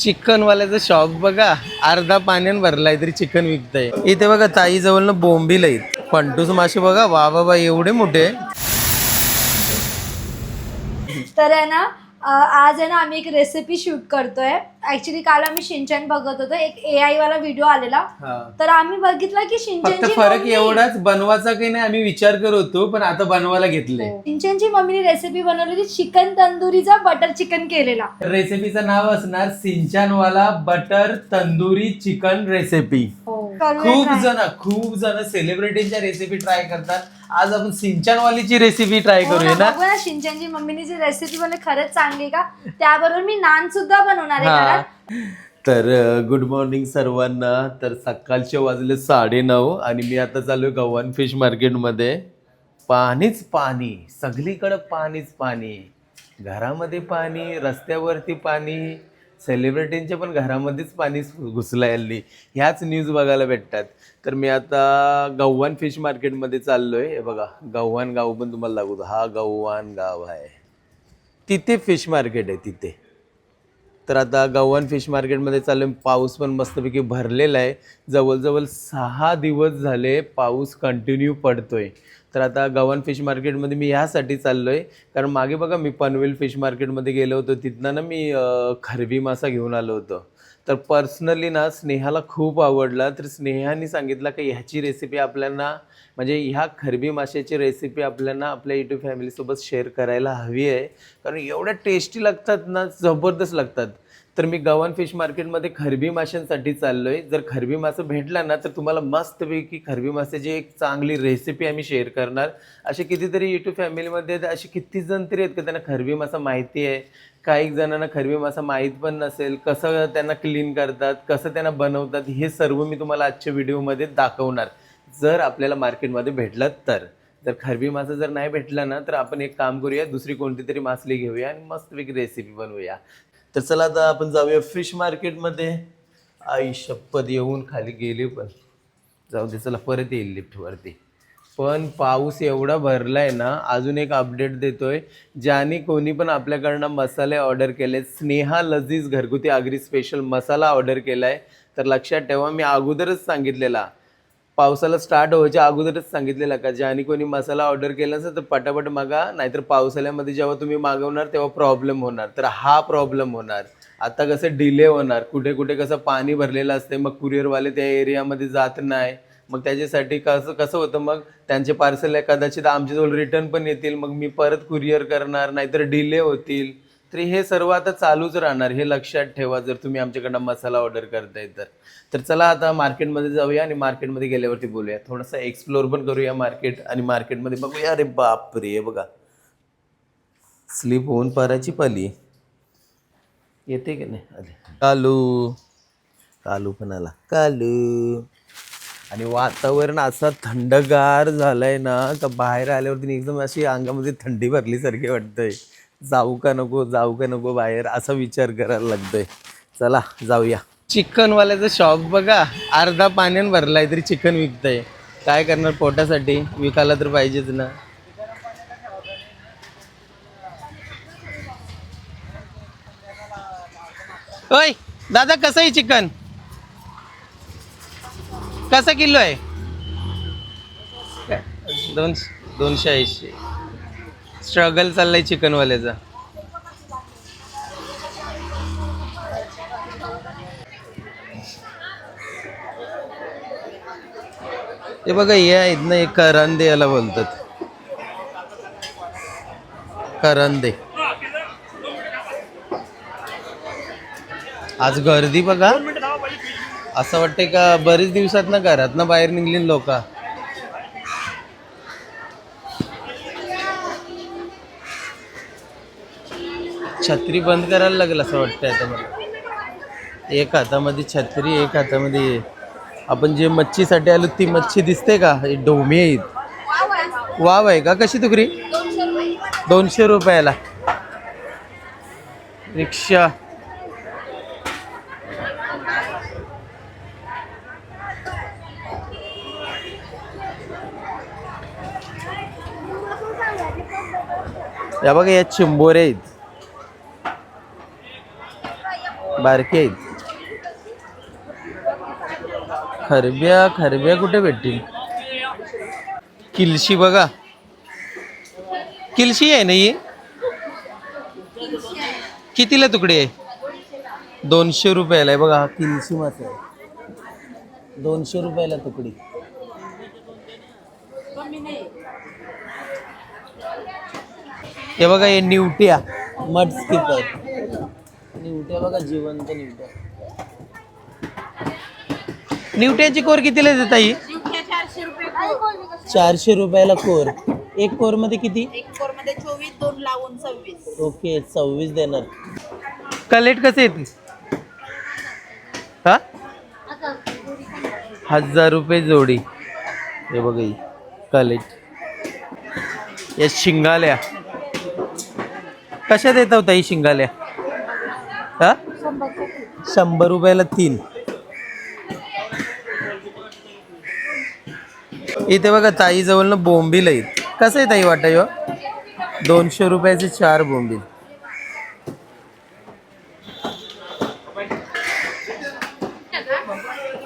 Chicken वाल्याचं shop बघा, अर्धा पाण्यान भरलाय तरी चिकन विकताय. इथे बघा ताई जवळ बोंबील आहेत, फंटूस मासे बघा, वा बाबा एवढे मोठे. तर आहे ना आज आहे ना आम्ही एक रेसिपी शूट करतोय. ऍक्च्युली काल आम्ही शिंचन बघत होतो, एक AI वाला व्हिडिओ आलेला. तर आम्ही बघितलं की फक्त फरक एवढाच बनवायचा काही नाही, आम्ही विचार करत होतो पण आता बनवायला घेतले. शिंचनची मम्मीने रेसिपी बनवलेली चिकन तंदुरीचा बटर चिकन केलेला. रेसिपीचं नाव असणार सिंचनवाला बटर तंदुरी चिकन रेसिपी. खूप जण सेलिब्रिटीच्या रेसिपी ट्राय करतात. आज आपण सिंचनवालीची रेसिपी ट्राय करूया ना. सिंचनची मम्मीने जी रेसिपी बनवली खरंच चांगली का, त्याबरोबर मी नान सुद्धा बनवणार आहे. तर गुड मॉर्निंग सर्वांना. तर सकाळचे वाजले 9:30 आणि मी आता चालू गव्हाण फिश मार्केटमध्ये. पाणीच पाणी, सगळीकडे पाणीच पाणी, घरामध्ये पाणी, रस्त्यावरती पाणी, सेलिब्रिटींच्या पण घरामध्येच पाणी घुसलाय हल्ली. ह्याच न्यूज बघायला भेटतात. तर मी आता गव्हाण फिश मार्केटमध्ये चाललोय. हे बघा गव्हाण गाव पण तुम्हाला दाखवतो. हा गव्हाण गाव आहे, तिथे फिश मार्केट आहे तिथे. तर आता गव्हाण फिश मार्केटमध्ये चाललोय. पाऊस पण मस्तपैकी भरलेला आहे. जवळजवळ 6 दिवस झाले पाऊस कंटिन्यू पडतोय. तर आता गव्हाण फिश मार्केटमध्ये मी ह्यासाठी चाललो आहे कारण मागे बघा मी पनवेल फिश मार्केटमध्ये गेलो होतो. तिथनं ना मी खरबी मासा घेऊन आलो होतो. तर पर्सनली ना स्नेहाला खूप आवडला. तर स्नेहाने सांगितलं की ह्याची रेसिपी आपल्याला, म्हणजे ह्या खरबी माशाची रेसिपी आपल्याला आपल्या यूट्यूब फॅमिलीसोबत शेअर करायला हवी आहे कारण एवढ्या टेस्टी लागतात ना, जबरदस्त लागतात. तर मी गव्हाण फिश मार्केटमध्ये खरबी माशांसाठी चाललो आहे. जर खरबी मासा भेटला ना तर तुम्हाला मस्तपैकी खरबी माशाची एक चांगली रेसिपी आम्ही शेअर करणार. असे कितीतरी यूट्यूब फॅमिलीमध्ये असे किती जण तरी आहेत की त्यांना खरबी मासा माहिती आहे. काही जणांना खरबी मासा माहीत पण नसेल. कसं त्यांना क्लीन करतात, कसं त्यांना बनवतात, हे सर्व मी तुम्हाला आजच्या व्हिडिओमध्ये दाखवणार. जर आपल्याला मार्केटमध्ये भेटलं तर. जर खरबी मासा जर नाही भेटला ना तर आपण एक काम करूया, दुसरी कोणती तरी मासली घेऊया आणि मस्तपैकी रेसिपी बनवूया. तर चला आता आपण जाऊया फिश मार्केटमध्ये. आई शपथ येऊन खाली गेली पण जाऊ दे, चला परत येईल लिफ्टवरती. पण पाऊस एवढा भरलाय ना. अजून एक अपडेट देतोय, ज्याने कोणी पण आपल्याकडनं मसाले ऑर्डर केले, स्नेहा लजीज घरगुती आगरी स्पेशल मसाला ऑर्डर केलाय, तर लक्षात ठेवा मी अगोदरच सांगितलेला, पावसाला स्टार्ट व्हायच्या अगोदरच सांगितलेलं का ज्याने कोणी मसाला ऑर्डर केला असेल तर पटापट मागा, नाहीतर पावसाळ्यामध्ये जेव्हा तुम्ही मागवणार तेव्हा प्रॉब्लेम होणार. तर हा प्रॉब्लेम होणार. आता कसं डिले होणार, कुठे कुठे कसं पाणी भरलेलं असते, मग कुरिअरवाले त्या एरियामध्ये जात नाही. मग त्याच्यासाठी कसं होतं, मग त्यांचे पार्सल कदाचित आमच्याजवळ रिटर्न पण येतील, मग मी परत कुरिअर करणार, नाहीतर डिले होतील. तर हे सर्व आता चालूच राहणार, हे लक्षात ठेवा जर तुम्ही आमच्याकडनं मसाला ऑर्डर करताय तर. तर चला आता मार्केटमध्ये जाऊया आणि मार्केटमध्ये गेल्यावरती बोलूया, थोडंसं एक्सप्लोर पण करूया मार्केट आणि मार्केटमध्ये बघूया. अरे बापरे बघा, स्लिप होऊन पाराची पाली येते की नाही. अरे कालू कालू पण आला, कालू. आणि वातावरण असं थंडगार झालंय ना तर बाहेर आल्यावरती एकदम अशी अंगामध्ये थंडी भरलीसारखी वाटतंय. जाऊ का नको बाहेर असा विचार करायला लागतोय. चला जाऊया. चिकनवाल्याचं शॉप बघा, अर्धा पाण्यान भरलाय तरी चिकन विकताय. काय करणार, पोटासाठी विकायला तर पाहिजेच ना. ओय दादा, कसं आहे चिकन, कसं किलो आहे? 280. स्ट्रगल चाललाय चिकनवाल्याचा. ते बघा हे आहेत ना, एक करंदे याला बोलतात, करंदे. आज गर्दी बघा, असं वाटतंय का बरेच दिवसात ना घरात ना बाहेर निघली लोक. छत्री बंद करायला लागेल असं वाटतंय आता मला. एक हातामध्ये छत्री, एक हातामध्ये आपण जे मच्छीसाठी आलो ती मच्छी दिसते का, ढोमी आहेत. वाव आहे का, कशी तुकरी? 200 रुपयाला. रिक्षा या बघा, या चिंबोरे आहेत. बारके आहेत. खरब्या खरब्या कुठे भेटतील? किलशी बघा, किलशी आहे ना ही. कितीला तुकडे आहे? 200 रुपयाला आहे बघा. किलशी मासे आहे 200 रुपयाला तुकडी. हे बघा हे निवट्या, मड स्किपर निवट्या बघा, जिवंत निवट्या. निवट्याची कोर कितीला देता ही? 400 रुपयाला कोर. एक कोर मध्ये किती? एक कोर मध्ये 24, 2 लावून 26. ओके 26 देणार. कलेट कसे येते? हा 1000 रुपये जोडी. हे बघा ही कलेट. या शिंगाल्या कशा देता होता ही शिंगाल्या? हा 100 रुपयाला 3. इथे बघा ताई जवळ बोंबील आहेत. कसं आहे ताई वाटा ह्यो? 200 रुपयाचे 4 बोंबील.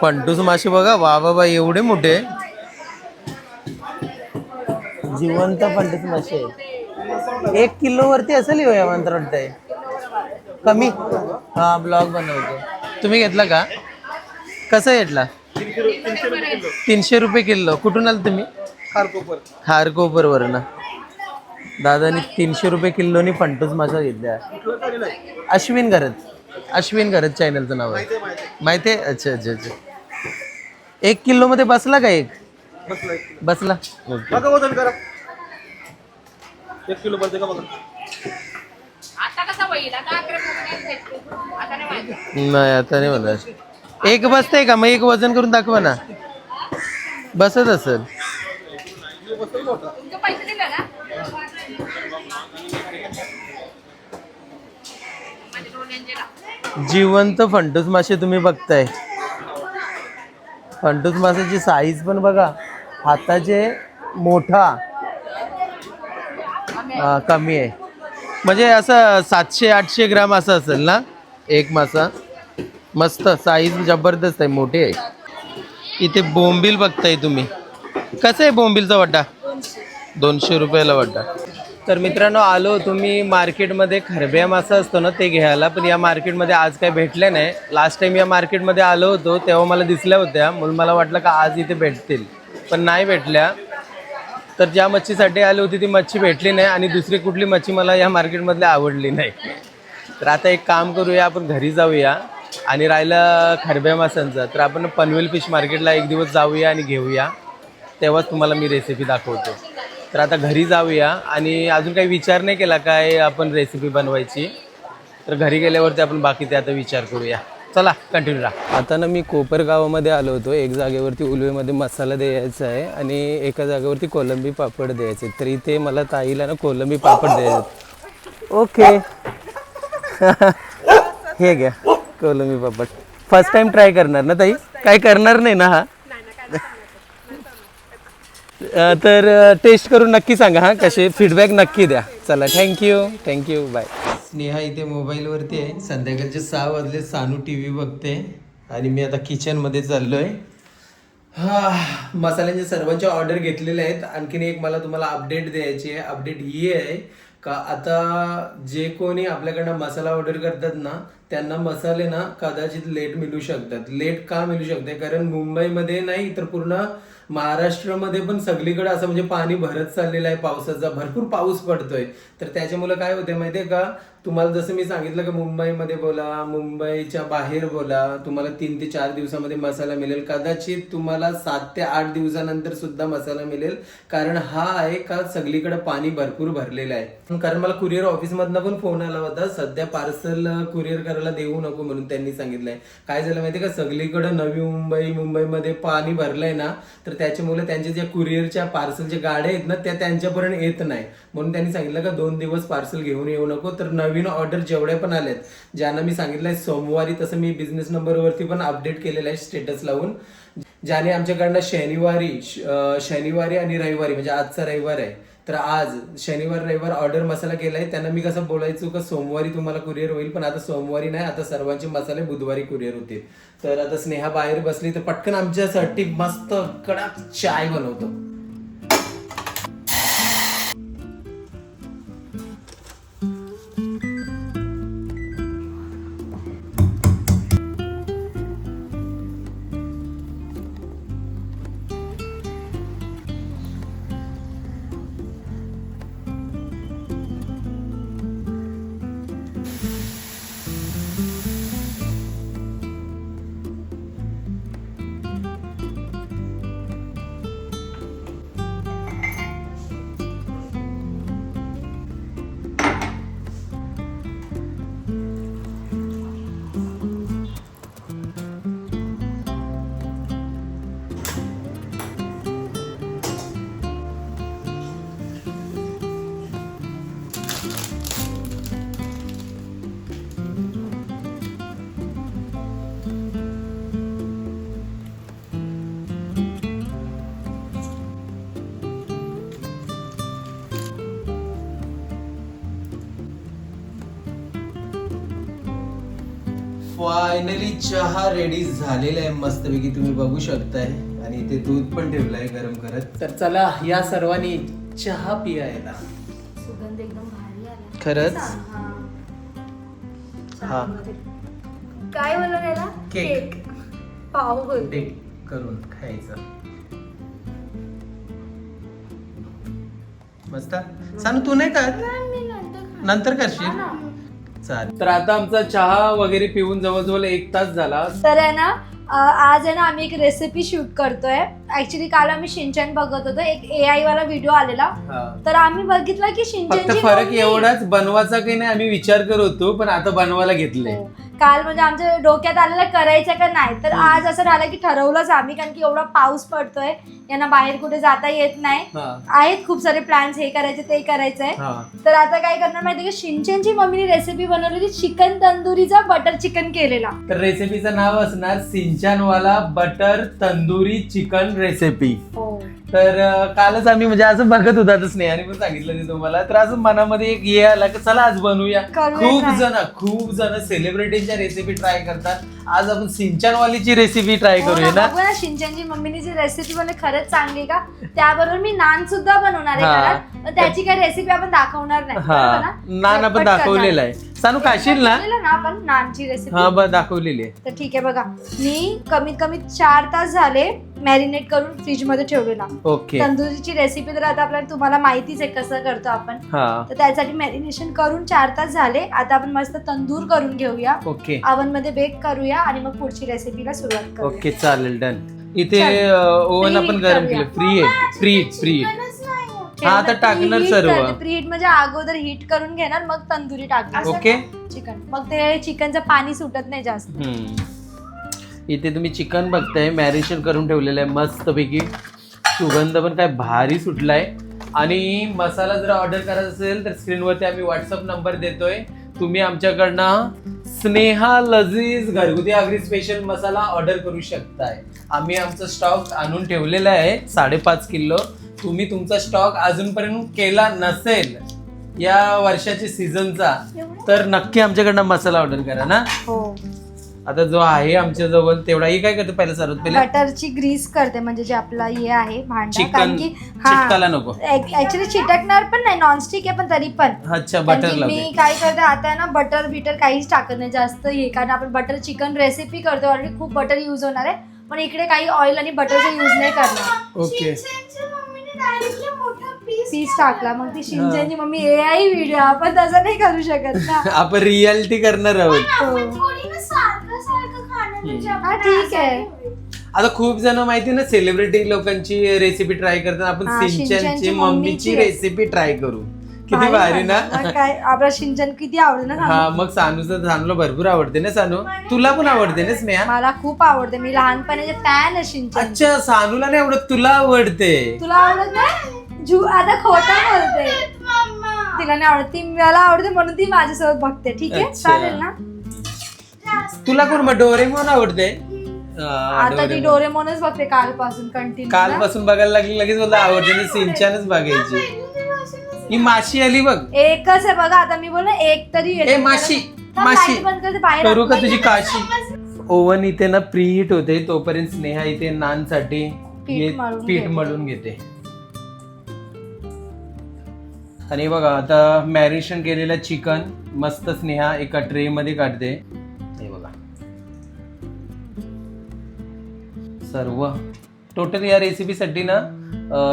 फंटूस मासे बघा, वा बाबा एवढे मोठे जिवंत फंटूस मासे आहेत. 1 किलो वरती असेल या मंत्र वाटतंय. कमी? हा ब्लॉग बनवतो. तुम्ही घेतला का? कसं घेतला? 300 रुपये किलो. कुठून आलं तुम्ही? खारकोपर वरनं. दादानी 300 रुपये किलोनी फंटूस मासा घेतल्या. अश्विन घरत, अश्विन घरत चॅनलचं नाव आहे. माहिती आहे? अच्छा अच्छा अच्छा. 1 किलो मध्ये बसला का? एक बसला. एक किलो बनते का बघा. आता कसा होईल? आता आता नाही माहिती. नाही आता नाही मला. एक बसतंय का? मग एक वजन करून दाखवा ना. बसत असेल. तुमचे पैसे दिले ना? माझे डोळ्यांचे जिवंत फंटूस मासे तुम्ही बघताय. फंटूस माशाची साईज पण बघा, हाताचे मोठा कमी आहे. म्हणजे असं 700-800 ग्राम असं असेल ना एक मासा. मस्त साईज जबरदस्त आहे, मोठी आहे. इथे बोंबील बघताय तुम्ही. कसं आहे बोंबीलचा वाटा? 200 रुपयाला वाटा. तर मित्रांनो आलो तुम्ही मार्केटमध्ये खरब्या मासा असतो ना ते घ्यायला, पण या मार्केटमध्ये आज काही भेटल्या नाही. लास्ट टाइम या मार्केटमध्ये आलो होतो तेव्हा मला दिसल्या होत्या, म्हणून मला वाटलं का आज इथे भेटतील, पण नाही भेटल्या. तर ज्या मच्छीसाठी आली होती ती मच्छी भेटली नाही आणि दुसरी कुठली मच्छी मला या मार्केटमधली आवडली नाही. तर आता एक काम करूया, आपण घरी जाऊया आणि राहिलं खरब्या माशांचं तर आपण पनवेल फिश मार्केटला एक दिवस जाऊया आणि घेऊया, तेव्हाच तुम्हाला मी रेसिपी दाखवतो. तर आता घरी जाऊया आणि अजून काही विचार नाही केला काय आपण रेसिपी बनवायची, तर घरी गेल्यावरती आपण बाकी ते आता विचार करूया. चला कंटिन्यू राहा. आता ना मी कोपरगावामध्ये आलो होतो. एक जागेवरती उलवेमध्ये मसाला द्यायचा आहे आणि एका जागेवरती कोलंबी पापड द्यायचे. तर इथे मला ताईला ना कोलंबी पापड द्यायचे. ओके हे घ्या कोलंबी पापड. फर्स्ट टाइम ट्राय करणार ना ताई? काय करणार नाही ना? हा तर टेस्ट करून नक्की सांगा हा, कसे फीडबॅक नक्की द्या. चला थँक्यू बाय. स्नेहा इथे मोबाईलवरती आहे. संध्याकाळचे 6 वाजले. सानू टी व्ही बघते आणि मी आता किचनमध्ये चाललो आहे. मसाल्यांच्या सर्वांच्या ऑर्डर घेतलेल्या आहेत. आणखीन एक मला तुम्हाला अपडेट द्यायची आहे. अपडेट ही आहे का आता जे कोणी आपल्याकडनं मसाला ऑर्डर करतात ना त्यांना मसाले ना कदाचित लेट मिळू शकतात. लेट का मिळू शकते? कारण मुंबईमध्ये नाही तर पूर्ण महाराष्ट्रामध्ये पण सगळीकडे असं म्हणजे पाणी भरत चाललेलं आहे. पावसाचा भरपूर पाऊस पडतोय. तर त्याच्यामुळे काय होते माहितीये का, तुम्हाला जसं मी सांगितलं की मुंबईमध्ये बोला, मुंबईच्या बाहेर बोला, तुम्हाला 3 ते 4 दिवसामध्ये मसाला मिळेल. कदाचित तुम्हाला 7 ते 8 दिवसानंतर सुद्धा मसाला मिळेल. कारण हा आहे का सगळीकडे पाणी भरपूर भरलेलं आहे. कारण मला कुरिअर ऑफिसमधनं पण फोन आला होता, सध्या पार्सल कुरिअर करायला देऊ नको म्हणून त्यांनी सांगितलंय. काय झालं माहितीये का, सगळीकडे नवी मुंबईमध्ये पाणी भरलंय ना, तर त्याच्यामुळे त्यांच्या ज्या कुरिअरच्या पार्सलच्या गाड्या आहेत ना त्या त्यांच्यापर्यंत येत नाही. म्हणून त्यांनी सांगितलं का 2 दिवस पार्सल घेऊन येऊ नको. तर नवीन ऑर्डर जेवढ्या पण आल्यात, ज्यांना मी सांगितलंय सोमवारी, तसं मी बिझनेस नंबरवरती पण अपडेट केलेलं आहे स्टेटस लावून, ज्याने आमच्याकडनं शनिवारी आणि रविवारी म्हणजे आजचा रविवार आहे तर आज शनिवार रविवार ऑर्डर मसाला केलाय, त्यांना मी कसं बोलायचो का सोमवारी तुम्हाला कुरिअर होईल, पण आता सोमवारी नाही, आता सर्वांचे मसाले बुधवारी कुरिअर होतील. तर आता स्नेहा बाहेर बसली तर पटकन आमच्यासाठी मस्त कडक चाय बनवतो. फायनली चहा रेडी झालेला आहे मस्तपैकी, तुम्ही बघू शकताय. आणि इथे दूध पण ठेवलंय गरम करत. तर चला या सर्वांनी चहा पियायला. सुगंध एकदम भारी आला खरंच? हा. काय बोललो त्याला? केक. पाव बोल. डेट करून खायचं. मस्त. सांग तू नाही का नंतर करशील? चालेल. तर आता आमचा चहा वगैरे पिऊन जवळजवळ 1 तास झाला. तर आहे ना आज आहे ना आम्ही एक रेसिपी शूट करतोय. ऍक्च्युली काल आम्ही शिंचन बघत होतो, एक AI वाला व्हिडिओ आलेला. तर आम्ही बघितलं की फक्त शिंचनची फरक मम्मी- एवढाच, बनवायचा काही नाही आम्ही विचार करत होतो, पण आता बनवायला घेतलंय. हो. काल म्हणजे आमच्या डोक्यात आलेलं करायचं का नाही, तर आज असं झालं की ठरवलंच आम्ही, कारण की एवढा पाऊस पडतोय, यांना बाहेर कुठे जाता येत नाही. आहेत खूप सारे प्लॅन्स, हे करायचे ते करायचंय. तर आता काय करणार माहितीये का, शिंचनची मम्मीने रेसिपी बनवलेली चिकन तंदुरीचा बटर चिकन केलेला. तर रेसिपीचं नाव असणार सिंचनवाला बटर तंदुरी चिकन रेसिपी. तर कालच आम्ही म्हणजे असं बघत होता, तर स्नेहाने पण सांगितलं ते तुम्हाला. तर असं मनामध्ये एक हे आला की चला आज बनवूया. खूप जण सेलिब्रिटीच्या रेसिपी ट्राय करतात, आज आपण सिंचनवालीची रेसिपी ट्राय करूया ना. बघू ना शिंचनची मम्मीने जी रेसिपी बनवली खरंच चांगली का. त्याबरोबर मी नान सुद्धा बनवणार आहे घरात, पण त्याची काही रेसिपी आपण दाखवणार नाही. बरोबर ना? नान आपण दाखवलेला आहे. सांगू खाशील ना आपण नानची रेसिपी? हा दाखवलेली आहे. तर ठीक आहे बघा, मी कमीत कमी 4 तास झाले मॅरिनेट करून फ्रीज मध्ये ठेवलेला. ओके. तंदुरीची रेसिपी तर आता आपल्याला तुम्हाला माहितीच आहे कसं करतो आपण. तर त्यासाठी मॅरिनेशन करून 4 तास झाले. आता आपण मस्त तंदूर करून घेऊया. ओके. ओव्हन मध्ये बेक करूया आणि मग पुढची रेसिपीला सुरुवात करूया. ओके चालेल, डन. इथे ओव्हन आपण गरम केलं. फ्री हा आता टाकणार सर्व. प्रीहीट म्हणजे अगोदर हीट करून घेणार, मग तंदुरी टाकणार. ओके. चिकन मग ते चिकनचं पाणी सुटत नाही जास्त. इथे तुम्ही चिकन बघताय, मॅरिनेशन करून ठेवलेलं आहे मस्तपैकी. सुगंध पण काय भारी सुटलाय. आणि मसाला जर ऑर्डर करायचा असेल तर स्क्रीनवरती आम्ही व्हॉट्सअप नंबर देतोय, तुम्ही आमच्याकडनं स्नेहा लजीज घरगुती आगरी स्पेशल मसाला ऑर्डर करू शकताय. आम्ही आमचा स्टॉक आणून ठेवलेला आहे 5.5 किलो. तुम्ही तुमचा स्टॉक अजूनपर्यंत केला नसेल या वर्षाच्या सीझनचा, तर नक्की आमच्याकडनं मसाला ऑर्डर करा ना. हो. आता जो आहे आमच्या जवळ तेवढा. ही काय करते पहिलं, सर्वात पहिले बटरची ग्रीस करते, म्हणजे जे आपला हे आहे भांडा, कारण की चिटकायला नको. ऍक्च्युली चिटकणार पण नाही, नॉनस्टिक आहे पण तरी पण. अच्छा, बटर मी काय करते आता ना, बटर बिटर काहीच टाकत नाही जास्त हे, कारण आपण बटर चिकन रेसिपी करतो, ऑलरेडी खूप बटर युज होणार आहे, पण इकडे काही ऑइल आणि बटरचा युज नाही करणार. ओके. पीस टाकला, मग ती शिंचनची मम्मी AI व्हिडिओ, आपण तसं नाही करू शकत ना. आपण रियालिटी करणार आहोत. हा ठीक आहे. आता खूप जण माहिती ना सेलिब्रिटी लोकांची रेसिपी ट्राय करतात, आपण सिंचनची मम्मीची रेसिपी ट्राय करू. किती भारी ना. काय आपला शिंचन किती आवडतं ना. हा मग सानूला भरपूर आवडते ना. सानू तुला पण आवडते ना स्नेहा? मला खूप आवडते, मी लहानपणाचे फॅन आहे शिंचन. अच्छा, सानूला नाही आवडत, तुला आवडते. तुला आवडत नाही? आता खोटा बोलते. तिला नाही आवडत, ती मला आवडते म्हणून ती माझ्यासोबत बघते. ठीक आहे, चालेल ना. तुला कोण मग डोरेमॉन आवडते? आता ती डोरेमॉनच बघते कालपासून कंटिन्यू. कालपासून बघायला लागली, लगेच मला आवडते ना सिंचनच बघायची. ही माशी आली बघ. एकच आहे बघा, आता मी बोल एक तरी ए माशी माशी बंद करते बाहेर. करू का तुझी काशी. ओव्हन इथे ना प्रीहीट होते, तोपर्यंत स्नेहा इथे नान साठी पीठ मळून घेते. आणि बघा आता मॅरिनेशन केलेलं चिकन मस्त स्नेहा एका ट्रे मध्ये काढते. हे बघा सर्व टोटल या रेसिपी साठी ना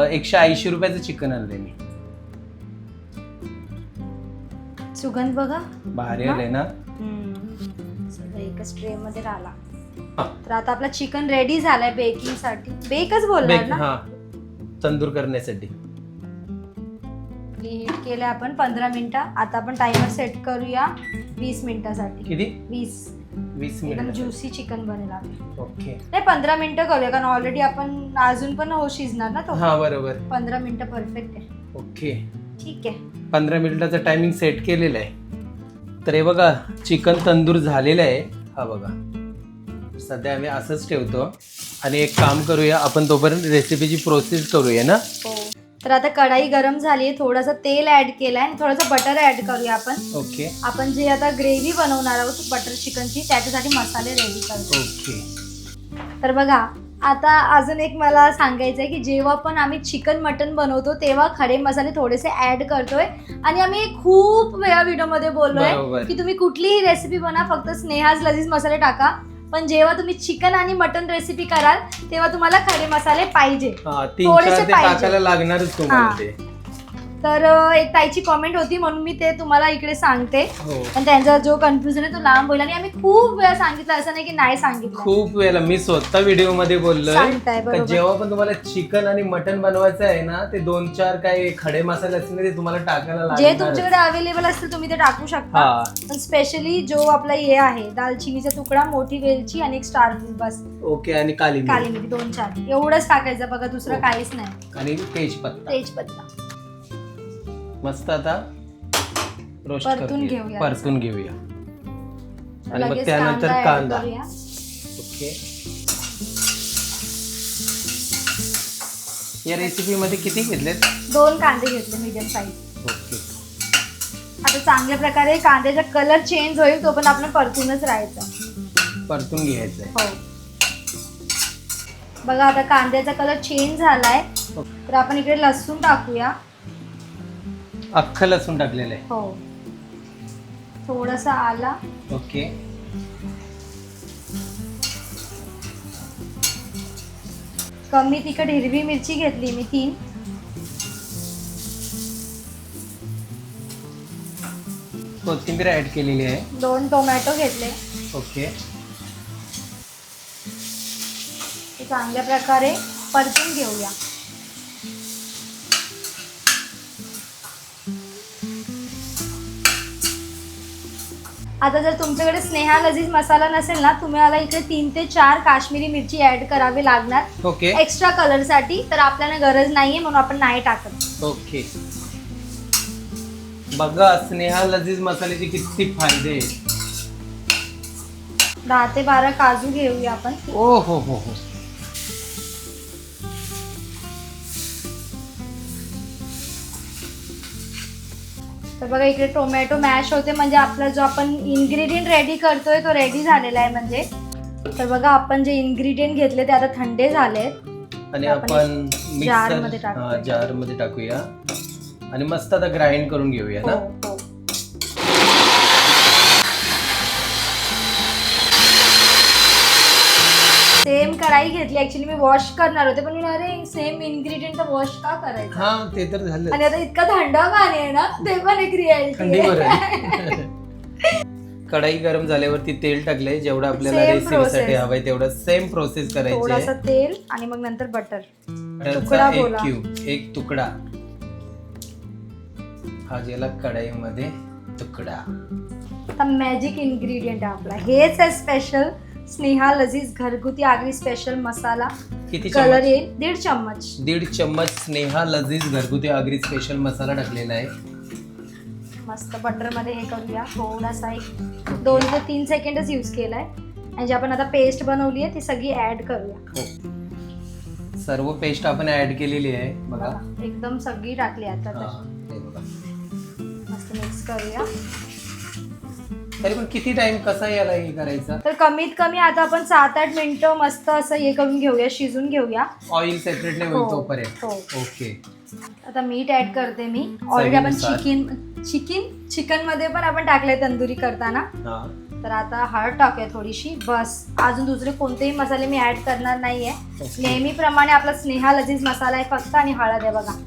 180 रुपयाचं चिकन आणलंय मी. सुगंध बघा भारी आलंय ना. सगळं एकच ट्रे मध्ये राहिला. तर आता आपला चिकन रेडी झालाय बेकिंग साठी. बेकच बोलणार ना. हा तंदूर करण्यासाठी हीट केले आपण 15 मिनिटं. आता आपण टाइमर सेट करूया 20 मिनिटासाठी. किती? 20 20 एकदम मिनिट. ज्युसी चिकन बनेल आपलं. ओके नाही 15 मिनिटं करूया, कारण ऑलरेडी आपण अजून पण शिजणार ना तो. हा बरोबर. 15 मिनिटं परफेक्ट आहे. ओके ठीक आहे. 15 मिनिटाचा टायमिंग सेट केलेला आहे. तर हे बघा चिकन तंदूर झालेलं आहे. हा बघा सध्या आम्ही असंच ठेवतो आणि एक काम करूया आपण, तोपर्यंत रेसिपीची प्रोसेस करूया ना. हो. तर आता कढाई गरम झाली आहे, थोडंसं तेल ऍड केलंय आणि थोडंसं बटर ऍड करूया आपण. ओके. आपण जे आता ग्रेव्ही बनवणार आहोत बटर चिकनची, त्याच्यासाठी मसाले रेडी करतो. ओके. तर बघा आता अजून एक मला सांगायचं आहे की जेव्हा पण आम्ही चिकन मटन बनवतो तेव्हा खडे मसाले थोडेसे ऍड करतोय. आणि आम्ही खूप वेळा व्हिडिओमध्ये बोललोय बरोबर. की तुम्ही कुठलीही रेसिपी बना, फक्त स्नेहाज लजीज मसाले टाका. पण जेव्हा तुम्ही चिकन आणि मटन रेसिपी कराल तेव्हा तुम्हाला खडे मसाले पाहिजे, हा, थोडेसे 3-4 ते पाहिजे. टाकायला लागणारच तुम्हाला हा. ते. तर एक ताईची कॉमेंट होती म्हणून मी ते तुम्हाला इकडे सांगते. हो. पण त्यांचा जो कन्फ्युजन आहे तो लांब होईल. आणि आम्ही खूप वेळा सांगितलं, असं नाही की नाही सांगितलं. खूप वेळेला मी स्वतः व्हिडिओ मध्ये बोललोय सांगताय का बरोबर. जेव्हा पण तुम्हाला चिकन आणि मटन बनवायचं आहे ना, ते 2-4 काही खडे मसाले असतील ना, ते तुम्हाला टाकायला जे लागणार. तुमच्याकडे अवेलेबल असतील तुम्ही ते टाकू शकता. हा. पण स्पेशली जो आपला हे आहे दालचिनीचा तुकडा, मोठी वेलची आणि एक स्टार फ्रूट, बस ओके. आणि काली काली मिरी 2-4 एवढंच टाकायचं बघा, दुसरं हो. काहीच नाही. आणि तेजपत्ता. तेजपत्ता मस्त आता रोस्ट परतून घेऊया. परतून घेऊया. आणि मग लगेच त्यानंतर add कांदा. करूया. ओके. या रेसिपी मध्ये किती घेतलेत? 2 कांदे घेतले मीडियम साईज. ओके. आता चांगल्या प्रकारे कांद्याचा कलर चेंज होईल तो पण आपण परतूनच राहायचं. परतून घ्यायचंय. हो. बघा आता कांद्याचा कलर चेंज झालाय. तर आपण इकडे लसूण टाकूया. अख्खं लसूण टाकलेलं आहे. हो. थोडासा आला. ओके. कमी तिखट हिरवी मिरची घेतली मी 3. कोथिंबीर ऍड केलेली आहे. 2 टोमॅटो घेतले. ओके. ते चांगल्या प्रकारे परतून घेऊया. आता जर तुमच्याकडे स्नेहा लजीज मसाला नसेल ना, तुम्हाला इकडे 3 ते 4 काश्मीरी मिरची ऍड करावी लागणार ओके. एक्स्ट्रा कलर साठी. तर आपल्याला गरज नाहीये म्हणून आपण नाही टाकत. ओके. बघा स्नेहा लजीज मसाल्याचे किती फायदे आहेत. 10 ते 12 काजू घेऊया आपण. ओ हो हो हो. तर बघा इकडे टोमॅटो मॅश होते, म्हणजे आपला जो आपण इन्ग्रेडियंट रेडी करतोय तो रेडी झालेला आहे म्हणजे. तर बघा आपण जे इन्ग्रेडियंट घेतले ते आता थंडे झाले. आणि आपण आपण जार मध्ये टाकूया. जार मध्ये टाकूया आणि मस्त आता ग्राइंड करून घेऊया ना. हो. सेम कढाई घेतली. ऍक्च्युली मी वॉश करणार होते पण मी अरे सेम इन्ग्रेडियंट तर वॉश का करायचं. हा ते तर झालं. आणि आता इतकं थंड पाणी आहे ना, ते पण एक थंडीवर रियालिटी. कढाई गरम झाल्यावरती तेल टाकलंय. जेवढं आपल्याला Same रेसिपीसाठी process. हवंय तेवढं सेम प्रोसेस करायची थोडासा आहे. तेल आणि मग नंतर बटर. बटरचा एक बोला. क्यूब, एक तुकडा हा गेला कढाईमध्ये. तुकडा आता मॅजिक इन्ग्रेडियंट आहे आपला. हेच आहे स्पेशल स्नेहा लजीज घरगुती आगरी स्पेशल मसाला. किती कलर चम्मच? येईल 1.5 चम्मच. 1.5 चम्मच स्नेहा लजीज घरगुती आगरी स्पेशल मसाला टाकलेला आहे. मस्त बटर मध्ये हे करूया. थोडासा एक 2 ते 3 सेकंडच यूज केलाय. आणि जी आपण आता पेस्ट बनवली आहे ती सगळी ऍड करूया. हो. सर्व पेस्ट आपण ऍड केलेली आहे बघा. एकदम सगळी टाकली आता. हा, हे बघा. मस्त मिक्स करूया. तरी पण किती टाइम कसा याला हे करायचा? तर कमीत कमी आता आपण 7-8 मिनिटं मस्त असं हे करून घेऊया, शिजून घेऊया. ऑइल सेपरेट नाही होईल हो, तोपर्यंत. हो. ओके. आता मीठ ऍड करते मी. ऑलरेडी आपण चवीनुसार. चिकन मध्ये पण आपण टाकलंय तंदुरी करताना. हा. तर आता हळद टाकूया थोडीशी, बस. अजून दुसरे कोणतेही मसाले मी ऍड करणार नाहीये. नेहमीप्रमाणे आपला स्नेहा लजीज मसाला आहे फक्त आणि हळद आहे बघा.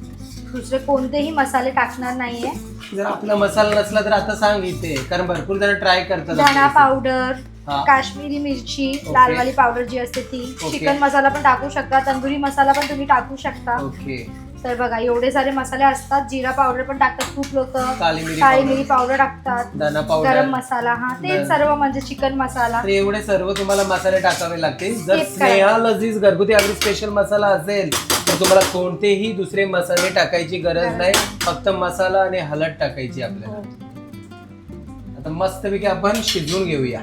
दुसरे कोणतेही मसाले टाकणार नाहीये. जर आपला मसाला नसला तर आता सांग इथे, कारण भरपूर जण ट्राय करतात. धना पावडर, हा. काश्मीरी मिरची, ओके. लालवाली पावडर जी असते ती, ओके. चिकन मसाला पण टाकू शकता, तंदुरी मसाला पण तुम्ही टाकू शकता. ओके. तर बघा एवढे सारे मसाले असतात. जिरा पावडर पण टाकतात खूप लोक, काळी काळी मिरी पावडर टाकतात, धना पावडर, गरम मसाला, हा ते सर्व म्हणजे चिकन मसाला. तर एवढे सर्व तुम्हाला मसाले टाकावे लागतील. जर Skip स्नेहा लजीज घरगुती अगदी स्पेशल मसाला असेल तर तुम्हाला कोणतेही दुसरे मसाले टाकायची गरज नाही, फक्त मसाला आणि हळद टाकायची आपल्याला. आता मस्तपैकी आपण शिजवून घेऊया.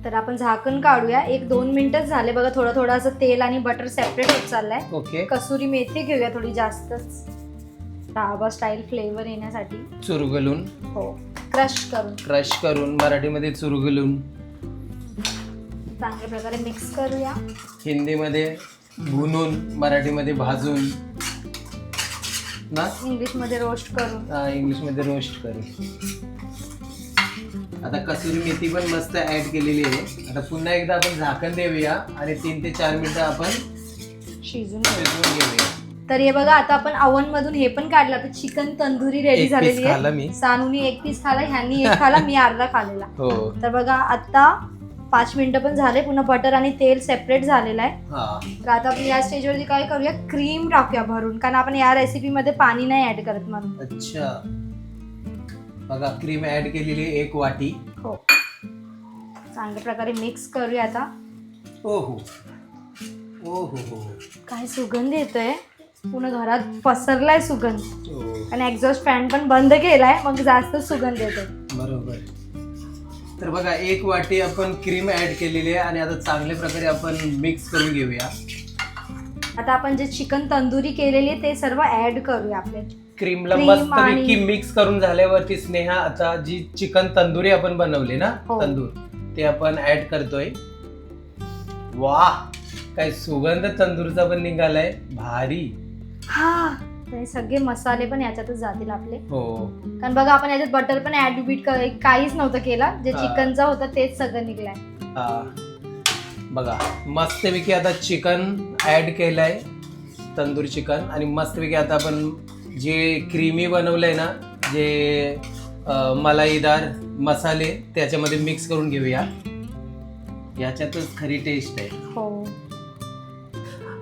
तर आपण झाकण काढूया. 1-2 मिनिटच झाले बघा. थोडं थोडं असं तेल आणि बटर सेपरेट होत चाललंय. ओके. कसुरी मेथी घेऊया थोडी जास्तच, ढाबा स्टाईल फ्लेवर येण्यासाठी. चुरगलून, हो, क्रश करून मराठीमध्ये चुरगलून, चांगल्या प्रकारे मिक्स करूया. हिंदीमध्ये भुनून, मराठीमध्ये भाजून ना, इंग्लिश मध्ये रोस्ट करून. इंग्लिश मध्ये रोस्ट करून. आता कसुरी मेथी पण मस्त ऍड केलेली आहे. आता पुन्हा एकदा आपण झाकण देऊया आणि 3 ते 4 मिनिटं आपण शिजून घेऊया. तर हे बघा आता आपण ओव्हन मधून हे पण काढलं. आता चिकन तंदुरी रेडी एक झालेली piece खाल्ला मी. आहे. सानूनी 1 पीस खाला, ह्यांनी 1 खाला, मी अर्धा खाल्लेला. हो. तर बघा आता 5 मिनिटं पण झाले. पुन्हा बटर आणि तेल सेपरेट झालेलं आहे. हा. तर आता आपण या स्टेजवरती काय करूया, क्रीम टाकूया भरून, कारण आपण या रेसिपी मध्ये पाणी नाही ऍड करत म्हणून. अच्छा. बघा क्रीम ऍड केलेली 1 वाटी. हो. चांगल्या प्रकारे मिक्स करूया आता. ओहो ओहो हो. काय सुगंध येतोय, पूर्ण घरात पसरलाय सुगंध. हो. आणि एक्झॉस्ट फॅन पण बंद केलाय, मग जास्त सुगंध येतोय. बरोबर. तर बघा 1 वाटी आपण क्रीम ऍड केलेली आहे आणि आता चांगल्या प्रकारे आपण मिक्स करून घेऊया. आता आपण जे चिकन तंदुरी केलेली आहे ते सर्व ऍड करूया आपल्या. क्रीमला Cream मस्तपैकी आणि- मिक्स करून झाल्यावरती स्नेहा आता जी चिकन तंदुरी आपण बनवली ना, हो. तंदूर, ते आपण ऍड करतोय. वाह, काय सुगंध तंदूरचा पण निघालाय, भारी. हा, ते सगळे मसाले पण याच्यातच जातील आपले. हो. कारण बघा आपण याच्यात बटर पण ऍड बीट काहीच नव्हतं केलं. जे हा. चिकनचं होतं तेच सगळं निघलंय. हा. बघा मस्तपैकी आता चिकन ऍड केलंय, तंदूर चिकन, आणि मस्तपैकी आता आपण जे क्रीमी बनवलंय ना, जे मलाईदार मसाले त्याच्यामध्ये मिक्स करून घेऊया. याच्यातच खरी टेस्ट आहे. हो.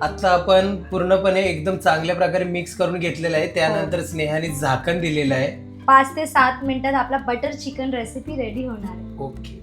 आता आपण पूर्णपणे एकदम चांगल्या प्रकारे मिक्स करून घेतलेलं आहे. त्यानंतर स्नेहाने झाकण दिलेलं आहे. 5 ते 7 मिनिटात आपला बटर चिकन रेसिपी रेडी होणार आहे. ओके.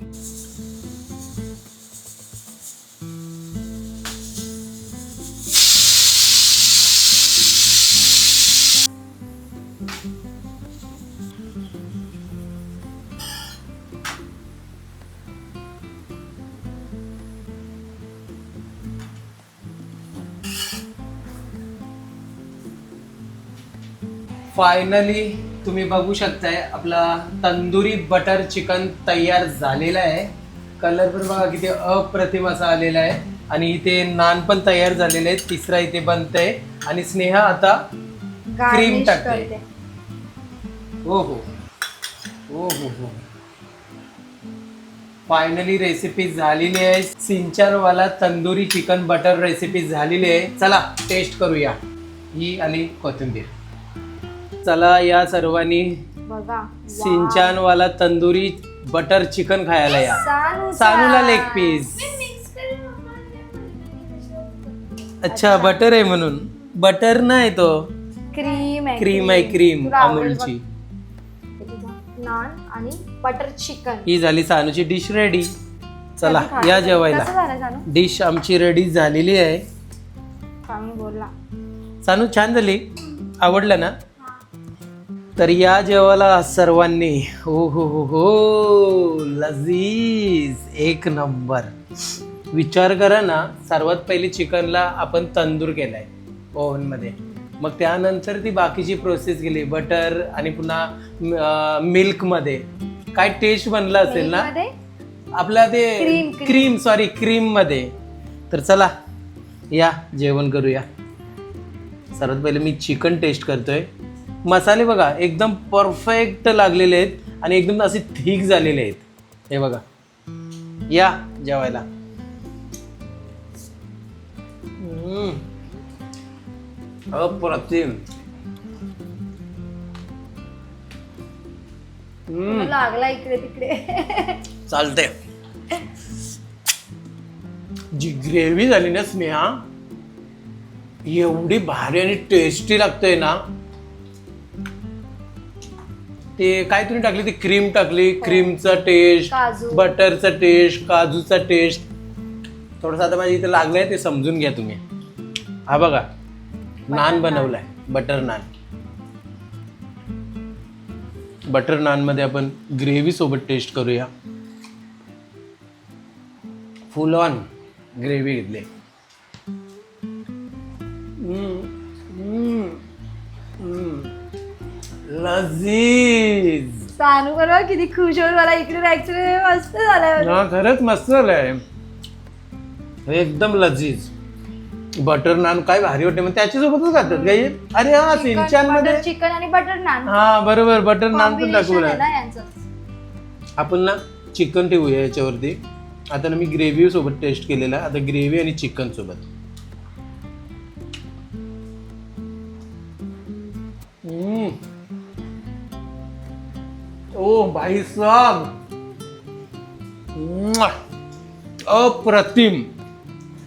फायनली तुम्ही बघू शकताय आपला तंदुरी बटर चिकन तयार झालेला आहे. कलर पण बघा किती अप्रतिम असा आलेला आहे. आणि इथे नान पण तयार झालेले आहेत. तिसरा इथे बनतंय आणि स्नेहा आता क्रीम Garnish टाकते. करते. हो हो हो हो हो. फायनली रेसिपी झालेली आहे. सिंचारवाला तंदुरी चिकन बटर रेसिपी झालेली आहे. चला टेस्ट करूया. ही आली कोथिंबीर. चला या सर्वांनी बघा सिंचानवाला तंदुरी बटर चिकन खायला या. सानूला लेग पीस. अच्छा, बटर आहे म्हणून. बटर नाही तो, क्रीम आहे. क्रीम आहे, क्रीम तुला आवडेल अमूलची. बघ. नान आणि बटर चिकन. ही झाली सानूची डिश रेडी. चला कधी खायचं? या कसं जेवायला. झालं सानू? डिश आमची रेडी झालेली आहे. सानू बोलला. सानू छान झाली, आवडलं ना? तर या जेवायला सर्वांनी. हो हो हो हो, लजीज, 1 नंबर. विचार करा ना, सर्वात पहिले चिकनला आपण तंदूर केलाय ओव्हन मध्ये, मग त्यानंतर ती बाकीची प्रोसेस केली बटर आणि पुन्हा मिल्कमध्ये काय टेस्ट बनला असेल ना मध्ये आपला ते क्रीम क्रीम मध्ये. तर चला या जेवण करूया. सर्वात पहिले मी चिकन टेस्ट करतोय. मसाले बघा एकदम परफेक्ट लागलेले आहेत आणि एकदम असे थिक झालेले आहेत. हे बघा या जेवायला. अप्रतिम. लागला इकडे तिकडे. चालते. जी ग्रेव्ही झाली ना स्नेहा एवढी भारी आणि टेस्टी लागतंय ना. ते काय तुम्ही टाकली ती क्रीम टाकली, क्रीमचा टेस्ट, काजू. बटरचा टेस्ट, काजूचा टेस्ट. थोडंसं आता माझ्या इथे लागलंय ते समजून घ्या तुम्ही. हा बघा नान बनवलाय बटर नान. बटर नान मध्ये आपण ग्रेव्ही सोबत टेस्ट करूया. फुल ऑन ग्रेव्ही घेतली. लजीज. सानू बरोबर किती खुश होईल मला इकडे ऍक्च्युली मस्त झालंय. हा खरंच मस्त झालंय. एकदम लजीज. बटर नान काय भारी वाटते. मग त्याच्यासोबतच खातात काही. अरे हा सिंचन मध्ये चिकन आणि बटर नान. हा बरोबर बटर नान पण Combination टाकूया. आहे ना यांचं. आपण ना चिकन ठेवूया याच्यावरती. आता ना मी ग्रेव्ही सोबत टेस्ट केलेला. आता ग्रेव्ही आणि चिकन सोबत. ओ भाई साहब अप्रतिम.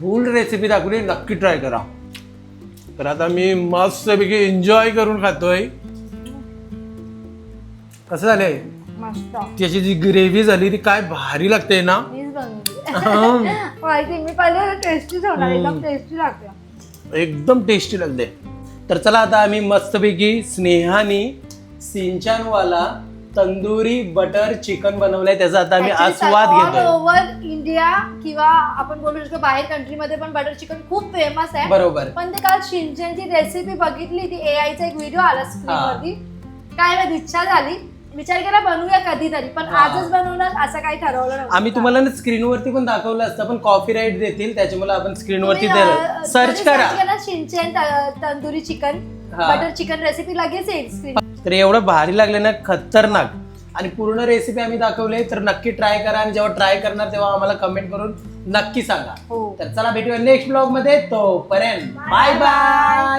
फुल रेसिपी दाखवली नक्की ट्राय करा. तर आता मी मस्तपैकी एन्जॉय करून खातोय. कसं झालंय मस्त. त्याची जी ग्रेव्ही झाली ती काय भारी लागते ना. मीच बनवली. माहिती मी पहिले टेस्टीच होणार. एकदम टेस्टी लागते. एकदम टेस्टी लागते. तर चला आता आम्ही मस्तपैकी स्नेहानी सिंचनवाला तंदुरी बटर चिकन बनवलंय त्याचा आता आम्ही आस्वाद ऑल घेतोय. ओव्हर इंडिया किंवा आपण बोलू शकतो बाहेर कंट्रीमध्ये पण बटर चिकन खूप फेमस आहे. बरोबर. पण ते काल शिंचनची रेसिपी बघितली. ती AI चा एक व्हिडिओ आला स्क्रीनवरती. काय माहिती इच्छा झाली. विचार केला बनवूया कधीतरी पण आजच बनवणार असं काही ठरवलं नव्हतं. आम्ही तुम्हाला ना स्क्रीनवरती पण दाखवलं असतं पण कॉपीराईट देतील त्याच्यामुळे आपण स्क्रीनवरती सर्च करा. शिंचन तंदुरी चिकन हा. बटर चिकन रेसिपी लगेच येईल स्क्रीन. तर एवढं भारी लागलं ना खतरनाक. आणि पूर्ण रेसिपी आम्ही दाखवले तर नक्की ट्राय करा. आणि जेव्हा ट्राय करणार तेव्हा आम्हाला कमेंट करून नक्की सांगा. हो. तर चला भेटूया नेक्स्ट ब्लॉग मध्ये. तोपर्यंत बाय बाय.